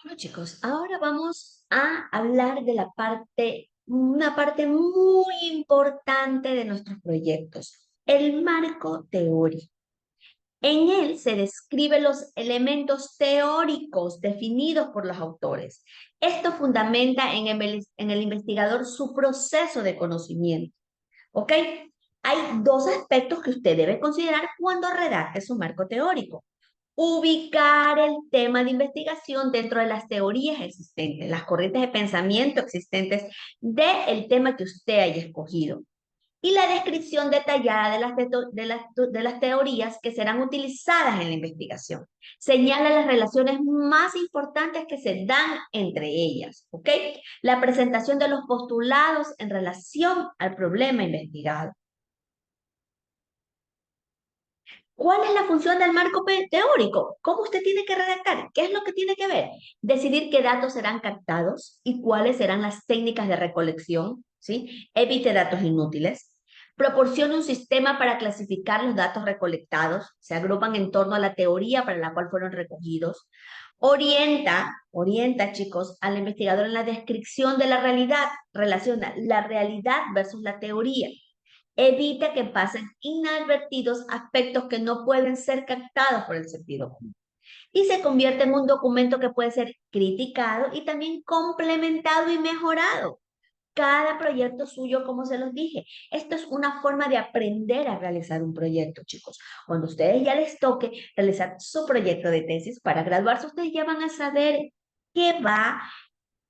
Bueno, chicos, ahora vamos a hablar de una parte muy importante de nuestros proyectos, el marco teórico. En él se describen los elementos teóricos definidos por los autores. Esto fundamenta en el investigador su proceso de conocimiento, ¿ok? Hay dos aspectos que usted debe considerar cuando redacte su marco teórico. Ubicar el tema de investigación dentro de las teorías existentes, las corrientes de pensamiento existentes del tema que usted haya escogido. Y la descripción detallada de las teorías que serán utilizadas en la investigación. Señala las relaciones más importantes que se dan entre ellas, ¿ok? La presentación de los postulados en relación al problema investigado. ¿Cuál es la función del marco teórico? ¿Cómo usted tiene que redactar? ¿Qué es lo que tiene que ver? Decidir qué datos serán captados y cuáles serán las técnicas de recolección, ¿sí? Evite datos inútiles. Proporcione un sistema para clasificar los datos recolectados. Se agrupan en torno a la teoría para la cual fueron recogidos. Orienta, chicos, al investigador en la descripción de la realidad. Relaciona la realidad versus la teoría. Evita que pasen inadvertidos aspectos que no pueden ser captados por el sentido común. Y se convierte en un documento que puede ser criticado y también complementado y mejorado. Cada proyecto suyo, como se los dije, esto es una forma de aprender a realizar un proyecto, chicos. Cuando ustedes ya les toque realizar su proyecto de tesis para graduarse, ustedes ya van a saber qué va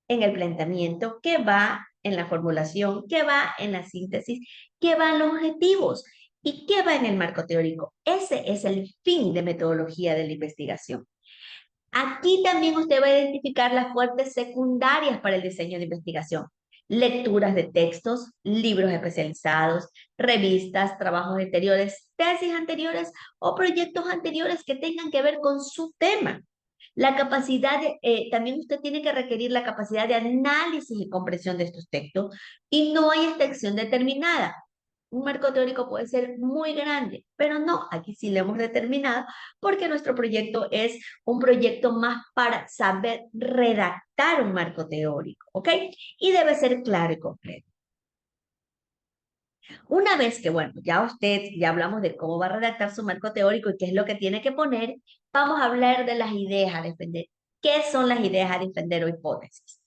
en el planteamiento, qué va en la formulación, qué va en la síntesis, qué va en los objetivos y qué va en el marco teórico. Ese es el fin de metodología de la investigación. Aquí también usted va a identificar las fuentes secundarias para el diseño de investigación. Lecturas de textos, libros especializados, revistas, trabajos anteriores, tesis anteriores o proyectos anteriores que tengan que ver con su tema. También usted tiene que requerir la capacidad de análisis y comprensión de estos textos y no hay extensión determinada. Un marco teórico puede ser muy grande, pero no, aquí sí lo hemos determinado porque nuestro proyecto es un proyecto más para saber redactar un marco teórico, ¿ok? Y debe ser claro y completo. Una vez que, bueno, ya hablamos de cómo va a redactar su marco teórico y qué es lo que tiene que poner, vamos a hablar de las ideas a defender. ¿Qué son las ideas a defender o hipótesis?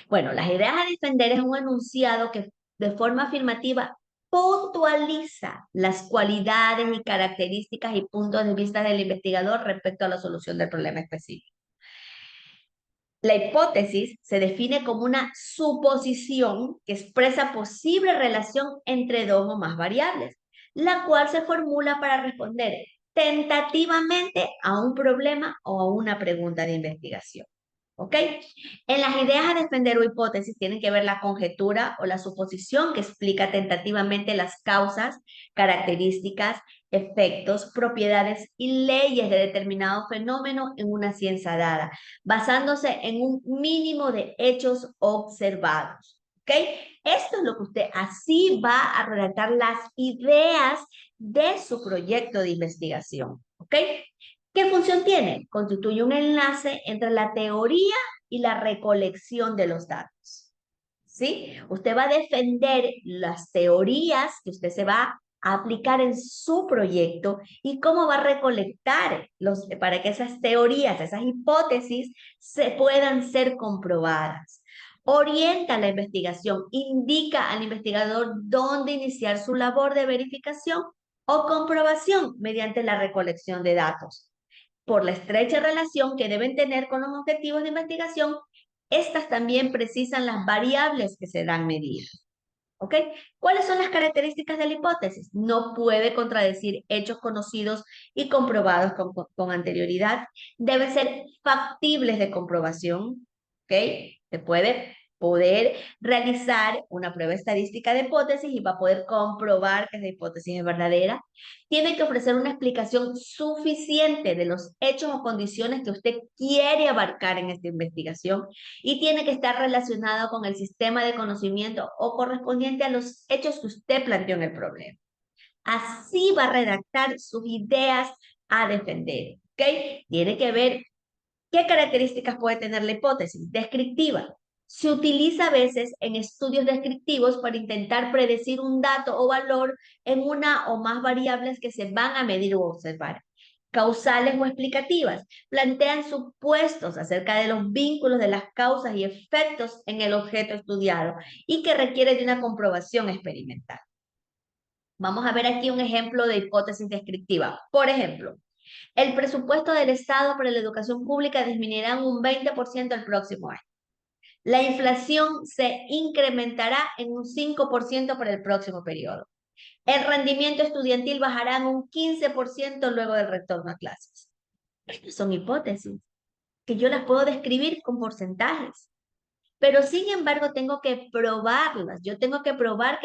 Bueno, las ideas a defender es un enunciado que de forma afirmativa puntualiza las cualidades y características y puntos de vista del investigador respecto a la solución del problema específico. La hipótesis se define como una suposición que expresa posible relación entre dos o más variables, la cual se formula para responder tentativamente a un problema o a una pregunta de investigación. ¿Ok? En las ideas a defender o hipótesis tienen que ver la conjetura o la suposición que explica tentativamente las causas, características, efectos, propiedades y leyes de determinado fenómeno en una ciencia dada, basándose en un mínimo de hechos observados. ¿Ok? Esto es lo que usted así va a redactar las ideas de su proyecto de investigación. ¿Ok? ¿Qué función tiene? Constituye un enlace entre la teoría y la recolección de los datos. ¿Sí? Usted va a defender las teorías que usted se va a aplicar en su proyecto y cómo va a recolectar para que esas teorías, esas hipótesis se puedan ser comprobadas. Orienta la investigación, indica al investigador dónde iniciar su labor de verificación o comprobación mediante la recolección de datos. Por la estrecha relación que deben tener con los objetivos de investigación, estas también precisan las variables que se dan medir. ¿Ok? ¿Cuáles son las características de la hipótesis? No puede contradecir hechos conocidos y comprobados con anterioridad. Deben ser factibles de comprobación. ¿Ok? Se puede poder realizar una prueba estadística de hipótesis y va a poder comprobar que esa hipótesis es verdadera. Tiene que ofrecer una explicación suficiente de los hechos o condiciones que usted quiere abarcar en esta investigación y tiene que estar relacionado con el sistema de conocimiento o correspondiente a los hechos que usted planteó en el problema. Así va a redactar sus ideas a defender, ¿ok? Tiene que ver ¿Qué características puede tener la hipótesis? Descriptiva. Se utiliza a veces en estudios descriptivos para intentar predecir un dato o valor en una o más variables que se van a medir o observar. Causales o explicativas. Plantean supuestos acerca de los vínculos de las causas y efectos en el objeto estudiado y que requiere de una comprobación experimental. Vamos a ver aquí un ejemplo de hipótesis descriptiva. Por ejemplo, el presupuesto del Estado para la educación pública disminuirá en un 20% el próximo año. La inflación se incrementará en un 5% para el próximo periodo. El rendimiento estudiantil bajará en un 15% luego del retorno a clases. Estas son hipótesis que yo las puedo describir con porcentajes. Pero sin embargo tengo que probarlas. Yo tengo que probar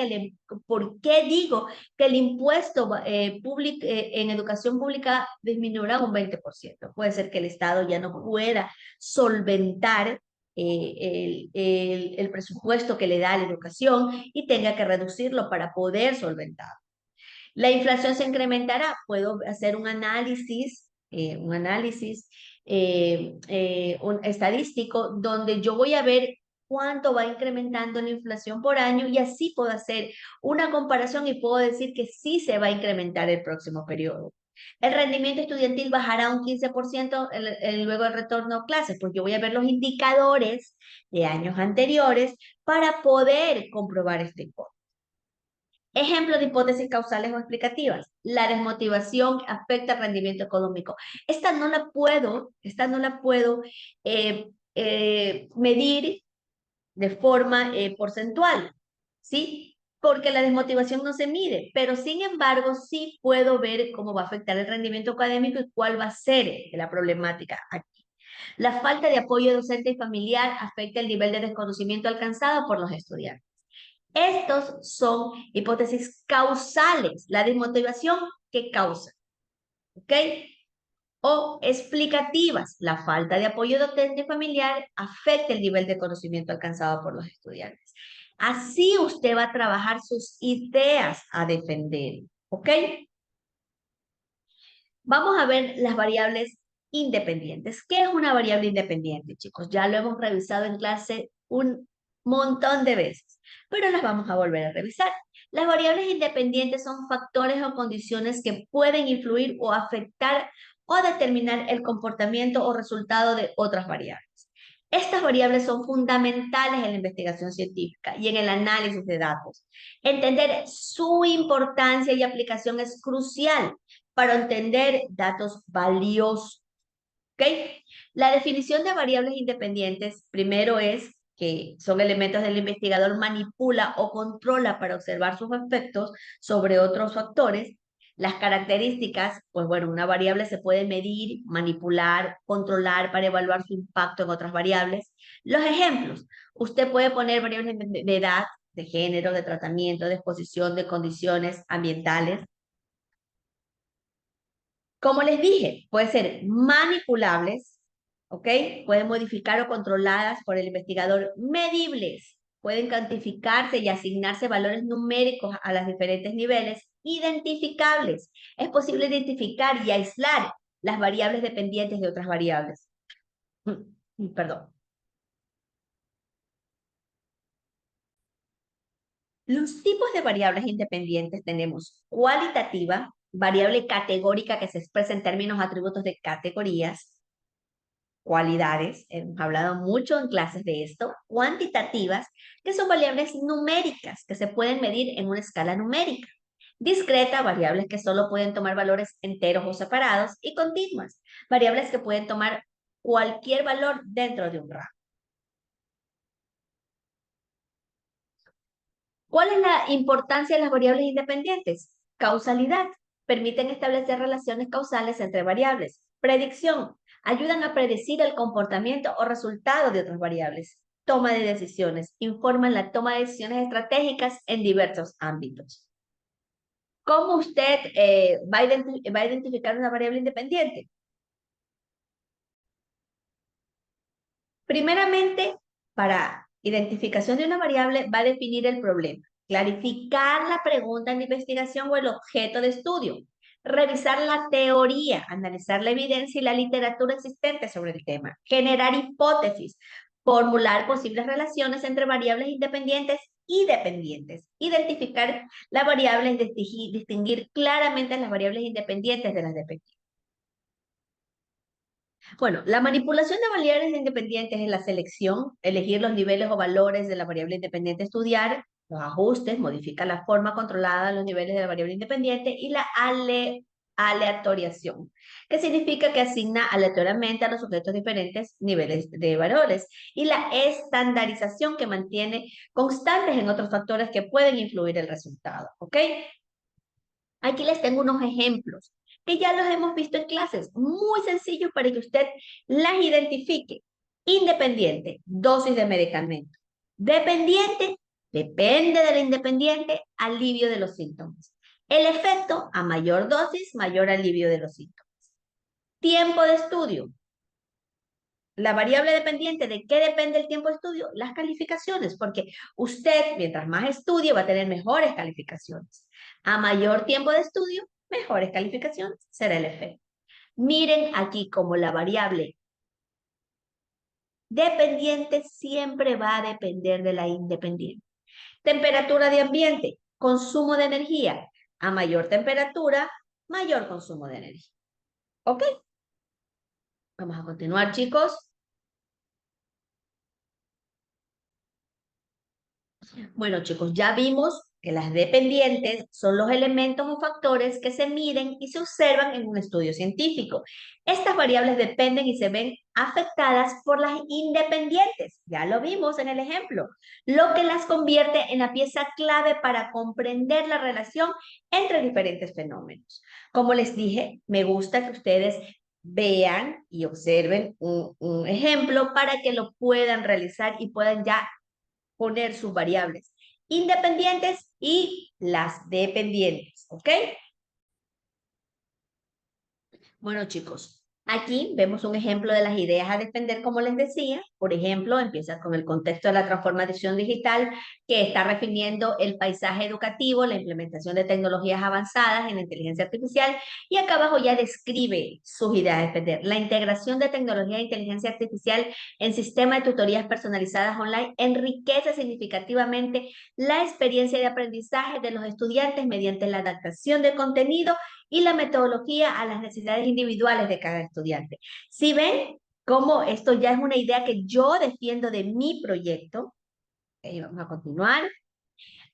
por qué digo que el impuesto en educación pública disminuirá un 20%. Puede ser que el Estado ya no pueda solventar el presupuesto que le da a la educación y tenga que reducirlo para poder solventar. La inflación se incrementará. Puedo hacer un análisis estadístico donde yo voy a ver cuánto va incrementando la inflación por año y así puedo hacer una comparación y puedo decir que sí se va a incrementar el próximo periodo. El rendimiento estudiantil bajará un 15% luego del retorno a clases, porque yo voy a ver los indicadores de años anteriores para poder comprobar este hipótesis. Ejemplo de hipótesis causales o explicativas. La desmotivación afecta el rendimiento económico. Esta no la puedo medir de forma porcentual, ¿sí? Porque la desmotivación no se mide, pero sin embargo sí puedo ver cómo va a afectar el rendimiento académico y cuál va a ser la problemática aquí. La falta de apoyo docente y familiar afecta el nivel de desconocimiento alcanzado por los estudiantes. Estos son hipótesis causales, la desmotivación que causa, ¿ok? O explicativas, la falta de apoyo docente familiar afecta el nivel de conocimiento alcanzado por los estudiantes. Así usted va a trabajar sus ideas a defender, ¿ok? Vamos a ver las variables independientes. ¿Qué es una variable independiente, chicos? Ya lo hemos revisado en clase un montón de veces, pero las vamos a volver a revisar. Las variables independientes son factores o condiciones que pueden influir o afectar o determinar el comportamiento o resultado de otras variables. Estas variables son fundamentales en la investigación científica y en el análisis de datos. Entender su importancia y aplicación es crucial para entender datos valiosos. ¿Ok? La definición de variables independientes, primero es que son elementos del investigador manipula o controla para observar sus efectos sobre otros factores. Las características, pues bueno, una variable se puede medir, manipular, controlar para evaluar su impacto en otras variables. Los ejemplos, usted puede poner variables de edad, de género, de tratamiento, de exposición, de condiciones ambientales. Como les dije, pueden ser manipulables, ¿ok? Pueden modificar o controladas por el investigador, medibles, pueden cuantificarse y asignarse valores numéricos a los diferentes niveles, identificables. Es posible identificar y aislar las variables dependientes de otras variables. Perdón. Los tipos de variables independientes tenemos cualitativa, variable categórica que se expresa en términos atributos de categorías, cualidades, hemos hablado mucho en clases de esto, cuantitativas, que son variables numéricas que se pueden medir en una escala numérica. Discreta, variables que solo pueden tomar valores enteros o separados, y continuas, variables que pueden tomar cualquier valor dentro de un rango. ¿Cuál es la importancia de las variables independientes? Causalidad. Permiten establecer relaciones causales entre variables. Predicción. Ayudan a predecir el comportamiento o resultado de otras variables. Toma de decisiones. Informan la toma de decisiones estratégicas en diversos ámbitos. ¿Cómo usted va a identificar una variable independiente? Primeramente, para identificación de una variable, va a definir el problema, clarificar la pregunta en la investigación o el objeto de estudio, revisar la teoría, analizar la evidencia y la literatura existente sobre el tema, generar hipótesis, formular posibles relaciones entre variables independientes y dependientes, identificar las variables, distinguir claramente las variables independientes de las dependientes. Bueno, la manipulación de variables independientes es la selección, elegir los niveles o valores de la variable independiente a estudiar, los ajustes, modifica la forma controlada de los niveles de la variable independiente y la aleatoriación, que significa que asigna aleatoriamente a los sujetos diferentes niveles de valores, y la estandarización, que mantiene constantes en otros factores que pueden influir el resultado, ¿ok? Aquí les tengo unos ejemplos que ya los hemos visto en clases, muy sencillos para que usted las identifique. Independiente, dosis de medicamento. Dependiente, depende del independiente, alivio de los síntomas. El efecto, a mayor dosis, mayor alivio de los síntomas. Tiempo de estudio. La variable dependiente, ¿de qué depende el tiempo de estudio? Las calificaciones, porque usted, mientras más estudie, va a tener mejores calificaciones. A mayor tiempo de estudio, mejores calificaciones será el efecto. Miren aquí como la variable dependiente siempre va a depender de la independiente. Temperatura de ambiente, consumo de energía. A mayor temperatura, mayor consumo de energía. ¿Ok? Vamos a continuar, chicos. Bueno, chicos, ya vimos que las dependientes son los elementos o factores que se miden y se observan en un estudio científico. Estas variables dependen y se ven afectadas por las independientes. Ya lo vimos en el ejemplo, lo que las convierte en la pieza clave para comprender la relación entre diferentes fenómenos. Como les dije, me gusta que ustedes vean y observen un ejemplo para que lo puedan realizar y puedan ya poner sus variables independientes y las dependientes, ¿ok? Bueno, chicos, aquí vemos un ejemplo de las ideas a defender, como les decía. Por ejemplo, empieza con el contexto de la transformación digital, que está refiriendo el paisaje educativo, la implementación de tecnologías avanzadas en la inteligencia artificial, y acá abajo ya describe sus ideas a defender. La integración de tecnología e inteligencia artificial en sistemas de tutorías personalizadas online enriquece significativamente la experiencia de aprendizaje de los estudiantes mediante la adaptación de contenido y la metodología a las necesidades individuales de cada estudiante. Si ven cómo esto ya es una idea que yo defiendo de mi proyecto, vamos a continuar.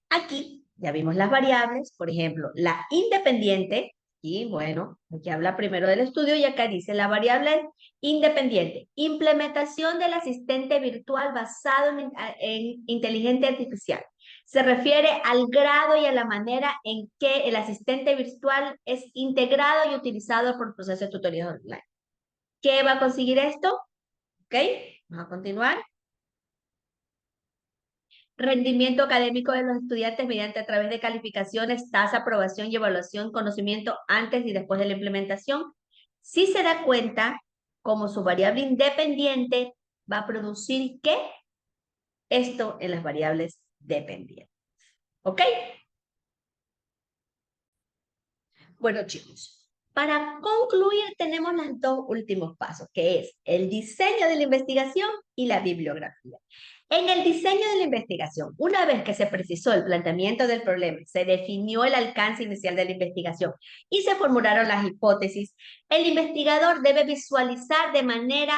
Aquí ya vimos las variables, por ejemplo, la independiente, y bueno, aquí habla primero del estudio y acá dice la variable independiente, implementación del asistente virtual basado en inteligencia artificial. Se refiere al grado y a la manera en que el asistente virtual es integrado y utilizado por el proceso de tutoría online. ¿Qué va a conseguir esto? ¿Ok? Vamos a continuar. Rendimiento académico de los estudiantes mediante a través de calificaciones, tasa, aprobación y evaluación, conocimiento antes y después de la implementación. Si se da cuenta, como su variable independiente va a producir ¿qué? Esto en las variables dependientes. ¿Ok? Bueno, chicos, para concluir tenemos los dos últimos pasos, que es el diseño de la investigación y la bibliografía. En el diseño de la investigación, una vez que se precisó el planteamiento del problema, se definió el alcance inicial de la investigación y se formularon las hipótesis, el investigador debe visualizar de manera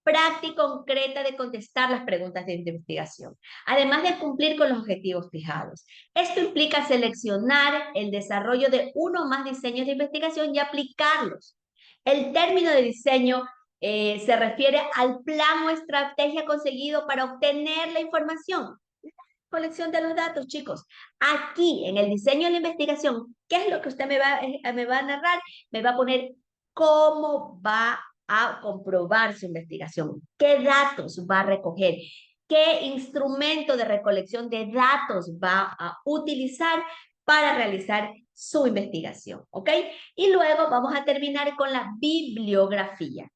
práctica y concreta de contestar las preguntas de investigación, además de cumplir con los objetivos fijados. Esto implica seleccionar el desarrollo de uno o más diseños de investigación y aplicarlos. El término de diseño se refiere al plan o estrategia conseguido para obtener la información. Colección de los datos, chicos. Aquí, en el diseño de la investigación, ¿qué es lo que usted me va a narrar? Me va a poner cómo va a comprobar su investigación, qué datos va a recoger, qué instrumento de recolección de datos va a utilizar para realizar su investigación, ¿ok? Y luego vamos a terminar con la bibliografía.